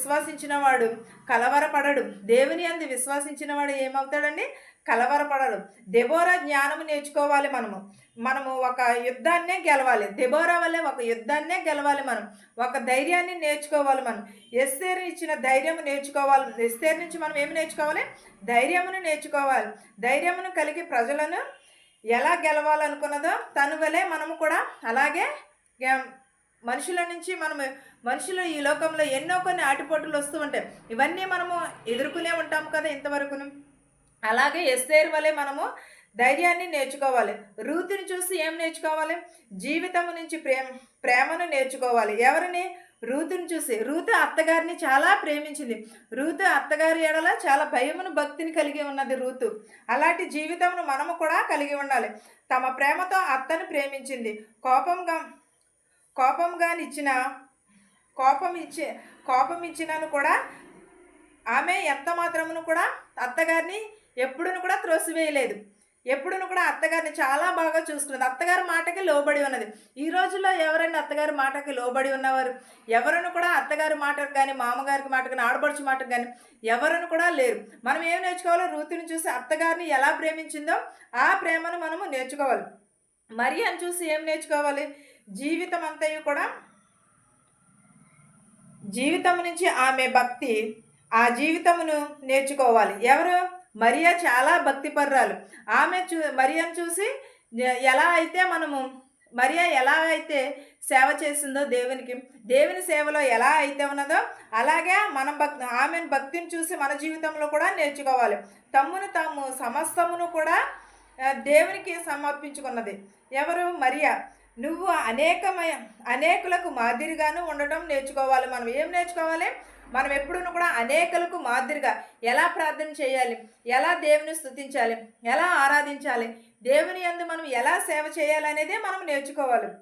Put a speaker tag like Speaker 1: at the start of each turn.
Speaker 1: విశ్వసించిన వాడు కలవరపడడు. దేవుని యందు విశ్వసించిన వాడు ఏమవుతాడండి? కలవరపడడు. దెబోరా జ్ఞానం నేర్చుకోవాలి మనము. మనము ఒక యుద్ధాన్నే గెలవాలి. దెబోరా వల్లే ఒక యుద్ధాన్నే గెలవాలి మనం. ఒక ధైర్యాన్ని నేర్చుకోవాలి మనం. ఎస్తేరు ఇచ్చిన ధైర్యం నేర్చుకోవాలి. ఎస్తేరు నుంచి మనం ఏమి నేర్చుకోవాలి? ధైర్యమును నేర్చుకోవాలి. ధైర్యమును కలిగి ప్రజలను ఎలా గెలవాలనుకున్నదో తను వలె మనము కూడా అలాగే మనుషుల నుంచి మనుషులు ఈ లోకంలో ఎన్నో కొన్ని ఆటుపోటులు వస్తూ ఉంటాయి. ఇవన్నీ మనము ఎదుర్కొనే ఉంటాము కదా ఇంతవరకును. అలాగే ఎస్తేరు వలె మనము ధైర్యాన్ని నేర్చుకోవాలి. రూతుని చూసి ఏం నేర్చుకోవాలి? జీవితం నుంచి ప్రేమను నేర్చుకోవాలి. ఎవరిని? రూతుని చూసి. రూతు అత్తగారిని చాలా ప్రేమించింది. రూతు అత్తగారి ఎడల చాలా భయమును భక్తిని కలిగి ఉన్నది రూతు. అలాంటి జీవితమును మనము కూడా కలిగి ఉండాలి. తమ ప్రేమతో అత్తను ప్రేమించింది. కోపం ఇచ్చినను కూడా ఆమె ఎంత మాత్రమును కూడా అత్తగారిని ఎప్పుడును కూడా త్రోసివేయలేదు. ఎప్పుడును కూడా అత్తగారిని చాలా బాగా చూసుకున్నది. అత్తగారి మాటకి లోబడి ఉన్నది. ఈ రోజుల్లో ఎవరండి అత్తగారి మాటకి లోబడి ఉన్నవారు? ఎవరును కూడా అత్తగారి మాటకు కానీ, మామగారికి మాటకు కానీ, ఆడపడుచు మాటకు కానీ ఎవరును కూడా లేరు. మనం ఏం నేర్చుకోవాలో? రూతుని చూసి అత్తగారిని ఎలా ప్రేమించిందో ఆ ప్రేమను మనము నేర్చుకోవాలి. మరియను చూసి ఏం నేర్చుకోవాలి? జీవితం నుంచి ఆమె భక్తి, ఆ జీవితమును నేర్చుకోవాలి. ఎవరు? మరియా చాలా భక్తిపర్రాలు. మరియను చూసి మరియా ఎలా అయితే సేవ చేసిందో దేవుని సేవలో ఎలా అయితే ఉన్నదో అలాగే ఆమెను భక్తిని చూసి మన జీవితంలో కూడా నేర్చుకోవాలి. తమ్మును తాము సమస్తమును కూడా దేవునికి సమర్పించుకున్నది. ఎవరు? మరియా. నువ్వు అనేకులకు మాదిరిగాను ఉండటం నేర్చుకోవాలి. మనం ఏం నేర్చుకోవాలి? మనం ఎప్పుడూ కూడా అనేకులకు మాదిరిగా ఎలా ప్రార్థన చేయాలి, ఎలా దేవుని స్తుతించాలి, ఎలా ఆరాధించాలి, దేవుని యందు మనం ఎలా సేవ చేయాలి అనేదే మనం నేర్చుకోవాలి.